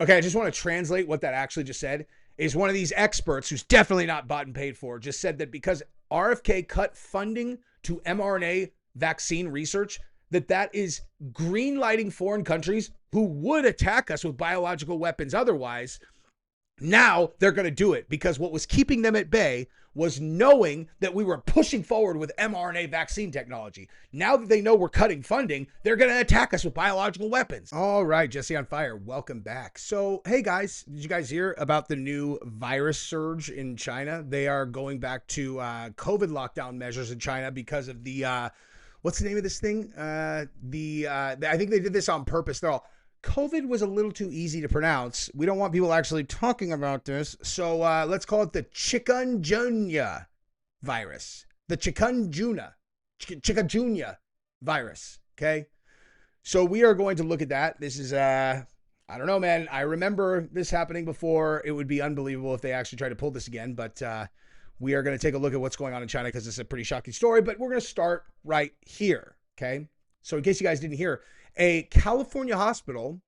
Okay, I just want to translate what that actually just said. Is one of these experts who's definitely not bought and paid for just said that because RFK cut funding to mRNA vaccine research, that is green lighting foreign countries who would attack us with biological weapons otherwise. Now they're going to do it because what was keeping them at bay was knowing that we were pushing forward with mRNA vaccine technology. Now that they know we're cutting funding, they're going to attack us with biological weapons. All right, Jesse on Fire, welcome back. So, hey guys, did you guys hear about the new virus surge in China? They are going back to COVID lockdown measures in China because of the, what's the name of this thing? I think they did this on purpose. They're all, COVID was a little too easy to pronounce. We don't want people actually talking about this. So let's call it the Chikungunya virus. The Chikungunya virus. Okay. So we are going to look at that. This is, I don't know, man. I remember this happening before. It would be unbelievable if they actually tried to pull this again. But we are going to take a look at what's going on in China because it's a pretty shocking story. But we're going to start right here. Okay. So in case you guys didn't hear, a California hospital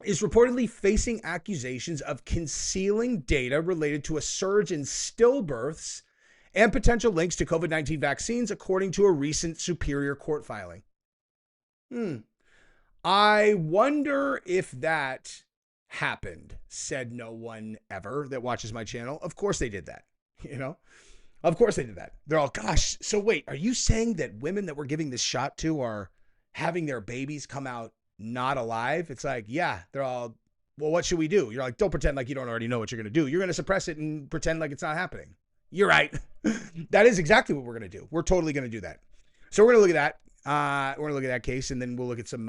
is reportedly facing accusations of concealing data related to a surge in stillbirths and potential links to COVID-19 vaccines, according to a recent Superior Court filing. I wonder if that happened, said no one ever that watches my channel. Of course they did that, Of course they did that. They're all, gosh, so wait, are you saying that women that we're giving this shot to are having their babies come out not alive? It's like, yeah, they're all, well, what should we do? You're like, don't pretend like you don't already know what you're going to do. You're going to suppress it and pretend like it's not happening. You're right. That is exactly what we're going to do. We're totally going to do that. So we're going to look at that. We're going to look at that case, and then we'll look at some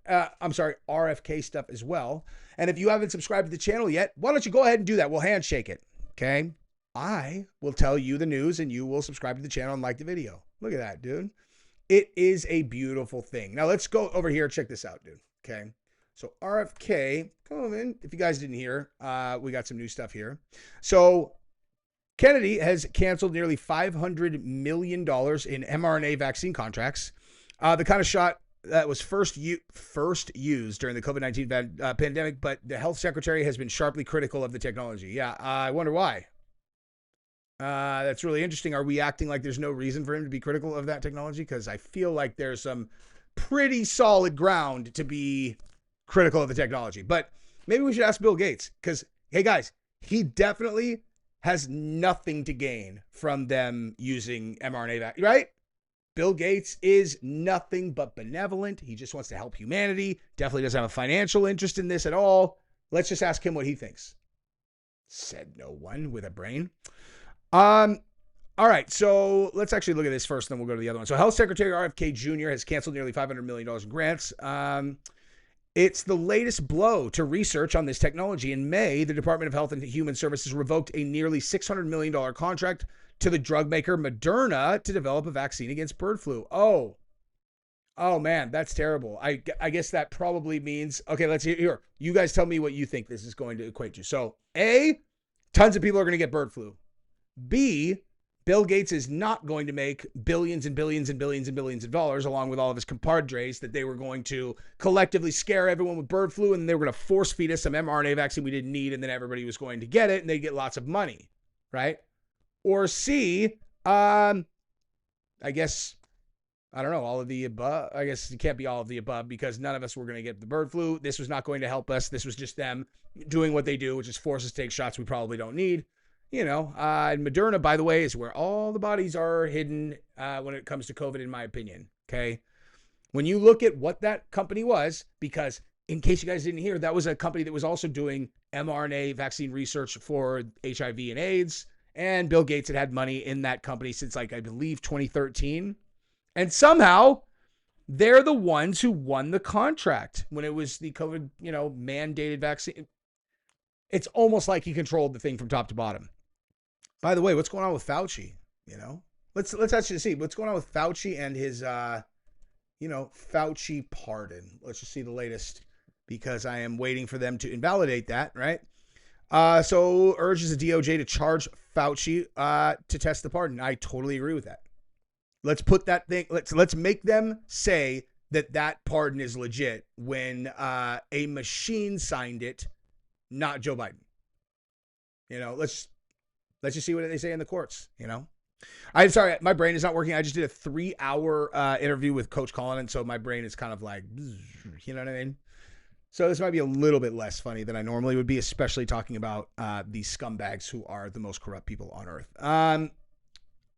RFK stuff as well. And if you haven't subscribed to the channel yet, why don't you go ahead and do that? We'll handshake it. Okay. I will tell you the news and you will subscribe to the channel and like the video. Look at that, dude. It is a beautiful thing. Now let's go over here. Check this out, dude. Okay. So RFK, come on in. If you guys didn't hear, we got some new stuff here. So Kennedy has canceled nearly $500 million in mRNA vaccine contracts. The kind of shot that was first used during the COVID-19 pandemic, but the health secretary has been sharply critical of the technology. Yeah, I wonder why. That's really interesting. Are we acting like there's no reason for him to be critical of that technology? Because I feel like there's some pretty solid ground to be critical of the technology. But maybe we should ask Bill Gates because, hey, guys, he definitely has nothing to gain from them using mRNA, right? Bill Gates is nothing but benevolent. He just wants to help humanity. Definitely doesn't have a financial interest in this at all. Let's just ask him what he thinks. Said no one with a brain. All right, so let's actually look at this first, then we'll go to the other one. So Health Secretary RFK Jr. has canceled nearly $500 million in grants. It's the latest blow to research on this technology. In May, the Department of Health and Human Services revoked a nearly $600 million contract to the drug maker Moderna to develop a vaccine against bird flu. Oh man, that's terrible. I guess that probably means, okay, let's hear here. You guys tell me what you think this is going to equate to. So A, tons of people are going to get bird flu. B, Bill Gates is not going to make billions and billions and billions and billions of dollars along with all of his compadres that they were going to collectively scare everyone with bird flu and they were going to force feed us some mRNA vaccine we didn't need and then everybody was going to get it and they'd get lots of money, right? Or C, I guess, I don't know, all of the above. I guess it can't be all of the above because none of us were going to get the bird flu. This was not going to help us. This was just them doing what they do, which is force us to take shots we probably don't need. And Moderna, by the way, is where all the bodies are hidden when it comes to COVID, in my opinion. Okay. When you look at what that company was, because in case you guys didn't hear, that was a company that was also doing mRNA vaccine research for HIV and AIDS. And Bill Gates had money in that company since, like, I believe 2013. And somehow they're the ones who won the contract when it was the COVID, mandated vaccine. It's almost like he controlled the thing from top to bottom. By the way, what's going on with Fauci? Let's actually see what's going on with Fauci and his, Fauci pardon. Let's just see the latest because I am waiting for them to invalidate that, right? So urges the DOJ to charge Fauci to test the pardon. I totally agree with that. Let's put that thing. Let's make them say that pardon is legit when a machine signed it, not Joe Biden. Let's just see what they say in the courts. I'm sorry, my brain is not working. I just did a 3-hour interview with Coach Colin, and so my brain is kind of like, you know what I mean? So this might be a little bit less funny than I normally would be, especially talking about these scumbags who are the most corrupt people on earth.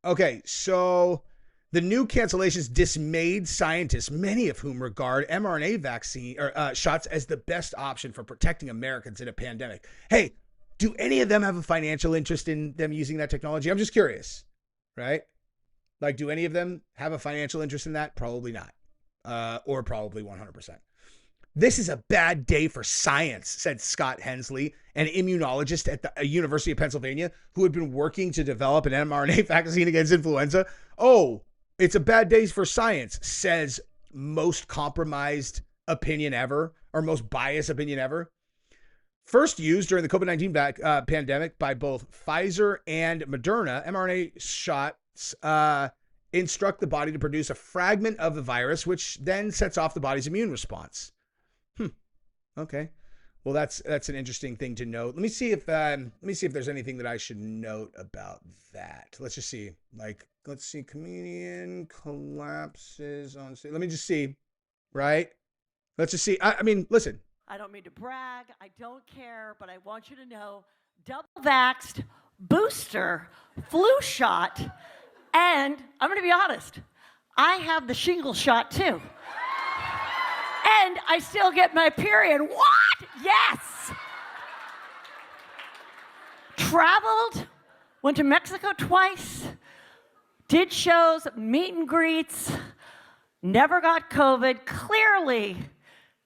Okay, so the new cancellations dismayed scientists, many of whom regard mRNA vaccine or shots as the best option for protecting Americans in a pandemic. Hey, do any of them have a financial interest in them using that technology? I'm just curious, right? Like, do any of them have a financial interest in that? Probably not, or probably 100%. This is a bad day for science, said Scott Hensley, an immunologist at the University of Pennsylvania who had been working to develop an mRNA vaccine against influenza. Oh, it's a bad day for science, says most compromised opinion ever, or most biased opinion ever. First used during the COVID-19 pandemic by both Pfizer and Moderna, mRNA shots instruct the body to produce a fragment of the virus, which then sets off the body's immune response. Okay. Well, that's an interesting thing to note. Let me see if there's anything that I should note about that. Let's just see. Let's see. Comedian collapses on stage. Let me just see. Right. Let's just see. I mean, listen. I don't mean to brag. I don't care, but I want you to know, double vaxxed, booster, flu shot, and I'm going to be honest, I have the shingle shot too. And I still get my period. What? Yes. Traveled, went to Mexico twice, did shows, meet and greets, never got COVID. Clearly,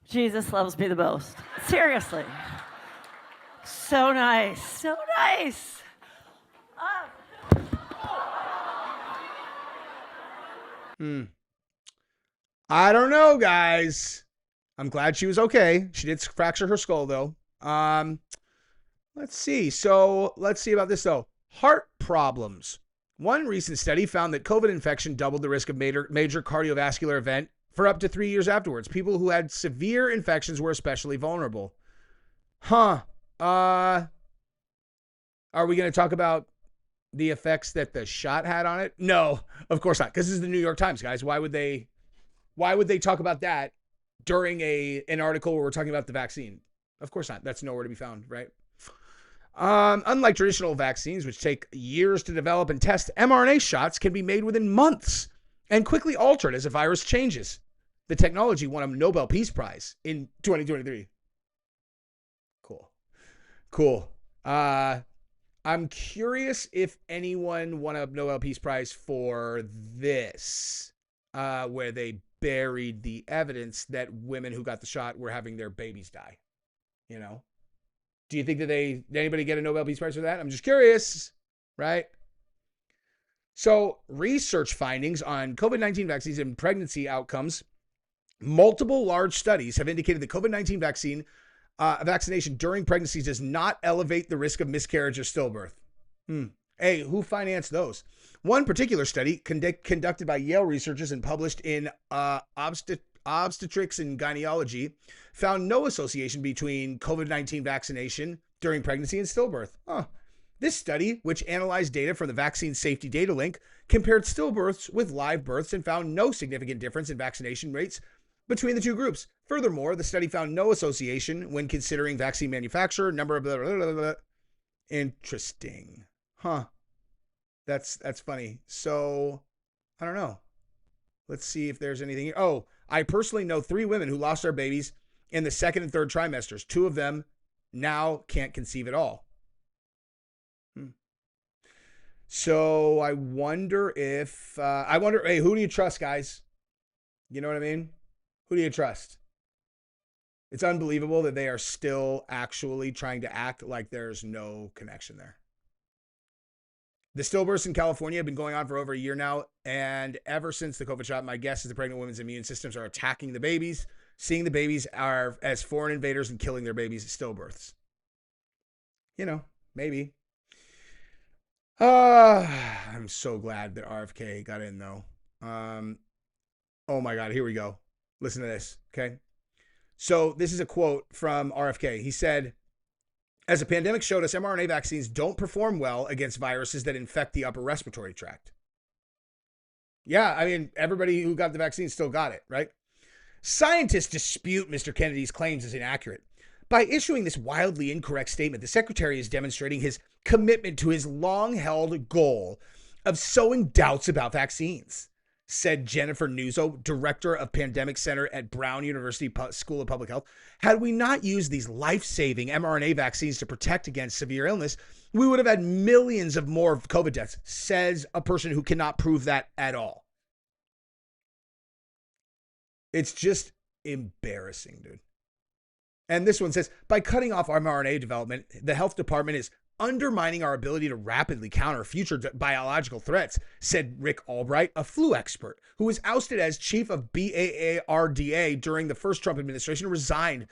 Jesus loves me the most. Seriously. So nice. So nice. I don't know, guys. I'm glad she was okay. She did fracture her skull, though. Let's see. So let's see about this, though. Heart problems. One recent study found that COVID infection doubled the risk of major cardiovascular event for up to 3 years afterwards. People who had severe infections were especially vulnerable. Are we going to talk about the effects that the shot had on it? No, of course not. Because this is the New York Times, guys. Why would they talk about that during an article where we're talking about the vaccine? Of course not. That's nowhere to be found, right? Unlike traditional vaccines, which take years to develop and test, mRNA shots can be made within months and quickly altered as a virus changes. The technology won a Nobel Peace Prize in 2023. Cool. I'm curious if anyone won a Nobel Peace Prize for this, where they buried the evidence that women who got the shot were having their babies die. Do you think that did anybody get a Nobel Peace Prize for that? I'm just curious, right? So research findings on COVID-19 vaccines and pregnancy outcomes. Multiple large studies have indicated that COVID-19 vaccination during pregnancy does not elevate the risk of miscarriage or stillbirth. Hey, who financed those? One particular study conducted by Yale researchers and published in Obstetrics and Gynecology found no association between COVID-19 vaccination during pregnancy and stillbirth. This study, which analyzed data from the Vaccine Safety Data Link, compared stillbirths with live births and found no significant difference in vaccination rates between the two groups. Furthermore, the study found no association when considering vaccine manufacturer, number of blah, blah, blah, blah. Interesting. That's funny. So, I don't know. Let's see if there's anything here. Oh, I personally know 3 women who lost their babies in the second and third trimesters. 2 of them now can't conceive at all. So I wonder if, hey, who do you trust, guys? You know what I mean? Who do you trust? It's unbelievable that they are still actually trying to act like there's no connection there. The stillbirths in California have been going on for over a year now, and ever since the COVID shot, my guess is the pregnant women's immune systems are attacking the babies, seeing the babies are as foreign invaders and killing their babies at stillbirths. Maybe. I'm so glad that RFK got in, though. Oh my God, here we go. Listen to this, okay? So this is a quote from RFK. He said, as the pandemic showed us, mRNA vaccines don't perform well against viruses that infect the upper respiratory tract. Yeah, I mean, everybody who got the vaccine still got it, right? Scientists dispute Mr. Kennedy's claims as inaccurate. By issuing this wildly incorrect statement, the secretary is demonstrating his commitment to his long-held goal of sowing doubts about vaccines, said Jennifer Nuzzo, director of Pandemic Center at Brown University School of Public Health. Had we not used these life-saving mRNA vaccines to protect against severe illness, we would have had millions of more COVID deaths, says a person who cannot prove that at all. It's just embarrassing, dude. And this one says, by cutting off mRNA development, the health department is undermining our ability to rapidly counter future biological threats, said Rick Albright, a flu expert who was ousted as chief of BAARDA during the first Trump administration and resigned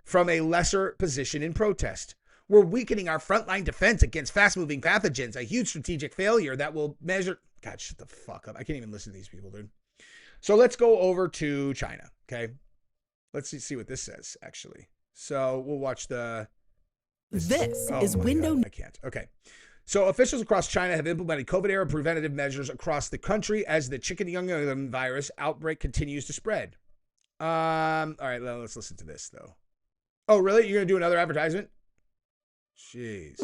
from a lesser position in protest. We're weakening our frontline defense against fast-moving pathogens, a huge strategic failure that will measure... God, shut the fuck up. I can't even listen to these people, dude. So let's go over to China, okay? Let's see what this says, actually. So we'll watch the... This is window... God, I can't. Okay. So officials across China have implemented COVID-era preventative measures across the country as the Chikungunya virus outbreak continues to spread. All right, well, let's listen to this, though. Oh, really? You're going to do another advertisement? Jeez.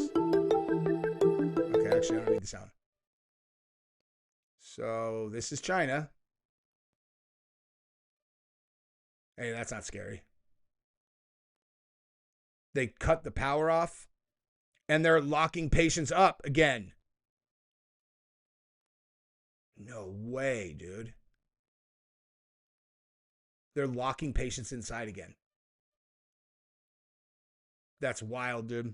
Okay, actually, I don't need the sound. So this is China. Hey, that's not scary. They cut the power off, and they're locking patients up again. No way, dude. They're locking patients inside again. That's wild, dude.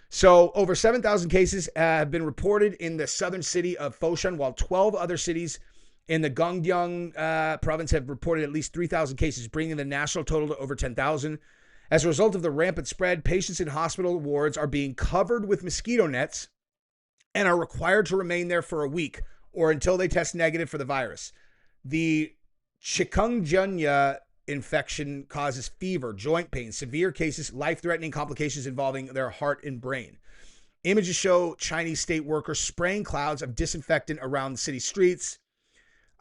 So over 7,000 cases have been reported in the southern city of Foshan, while 12 other cities in the Guangdong province have reported at least 3,000 cases, bringing the national total to over 10,000. As a result of the rampant spread, patients in hospital wards are being covered with mosquito nets and are required to remain there for a week or until they test negative for the virus. The Chikungunya infection causes fever, joint pain, severe cases, life-threatening complications involving their heart and brain. Images show Chinese state workers spraying clouds of disinfectant around the city streets,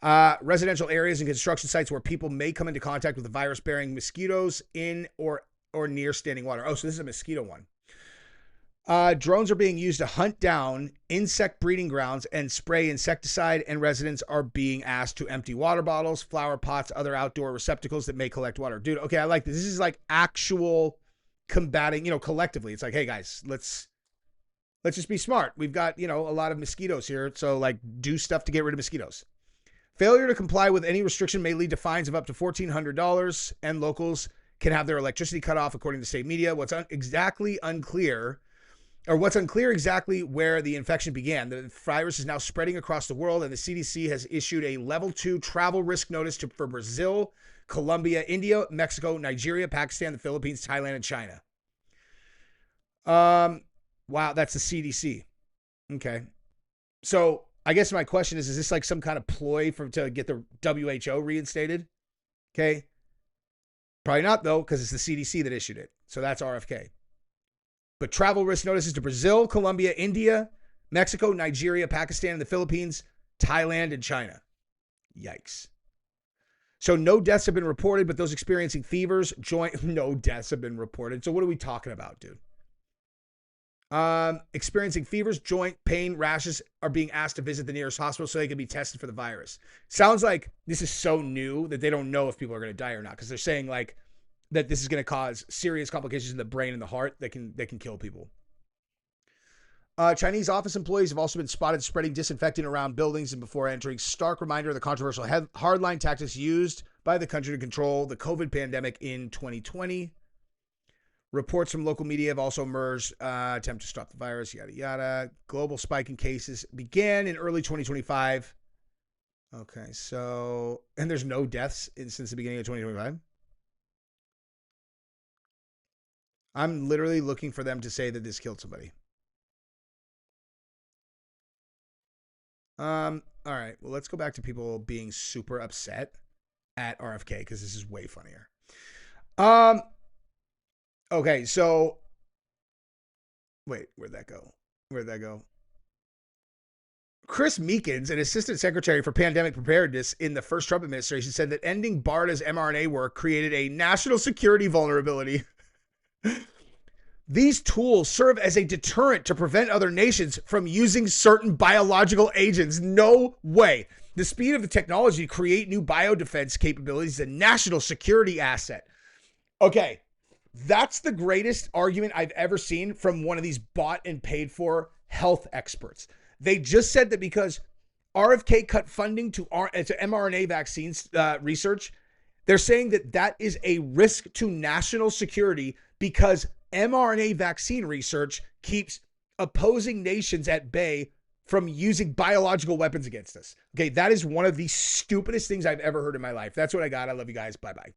residential areas and construction sites where people may come into contact with the virus-bearing mosquitoes in or near standing water. Oh, so this is a mosquito one. Drones are being used to hunt down insect breeding grounds and spray insecticide, and residents are being asked to empty water bottles, flower pots, other outdoor receptacles that may collect water. Dude, okay, I like this. This is like actual combating, collectively. It's like, hey guys, let's just be smart. We've got, a lot of mosquitoes here, so like do stuff to get rid of mosquitoes. Failure to comply with any restriction may lead to fines of up to $1,400, and locals can have their electricity cut off, according to state media. What's unclear exactly where the infection began. The virus is now spreading across the world, and the CDC has issued a level 2 travel risk notice for Brazil, Colombia, India, Mexico, Nigeria, Pakistan, the Philippines, Thailand, and China. Wow, that's the CDC. Okay. So I guess my question is this like some kind of ploy to get the WHO reinstated? Okay. Probably not, though, because it's the CDC that issued it. So that's RFK. But travel risk notices to Brazil, Colombia, India, Mexico, Nigeria, Pakistan, and the Philippines, Thailand, and China. Yikes. So no deaths have been reported, but those experiencing fevers, no deaths have been reported. So what are we talking about, dude? Experiencing fevers, joint pain, rashes are being asked to visit the nearest hospital so they can be tested for the virus. Sounds like this is so new that they don't know if people are going to die or not, because they're saying like that this is going to cause serious complications in the brain and the heart that can kill people. Chinese office employees have also been spotted spreading disinfectant around buildings and before entering. Stark reminder of the controversial hardline tactics used by the country to control the COVID pandemic in 2020. Reports from local media have also emerged, attempt to stop the virus, yada, yada. Global spike in cases began in early 2025. Okay, so, and there's no deaths since the beginning of 2025. I'm literally looking for them to say that this killed somebody. All right, well, let's go back to people being super upset at RFK because this is way funnier. Okay, so wait, where'd that go? Chris Meekins, an assistant secretary for pandemic preparedness in the first Trump administration, said that ending BARDA's mRNA work created a national security vulnerability. These tools serve as a deterrent to prevent other nations from using certain biological agents. No way. The speed of the technology to create new biodefense capabilities is a national security asset. Okay, that's the greatest argument I've ever seen from one of these bought and paid for health experts. They just said that because RFK cut funding to mRNA vaccines research, they're saying that that is a risk to national security because mRNA vaccine research keeps opposing nations at bay from using biological weapons against us. Okay, that is one of the stupidest things I've ever heard in my life. That's what I got. I love you guys. Bye-bye.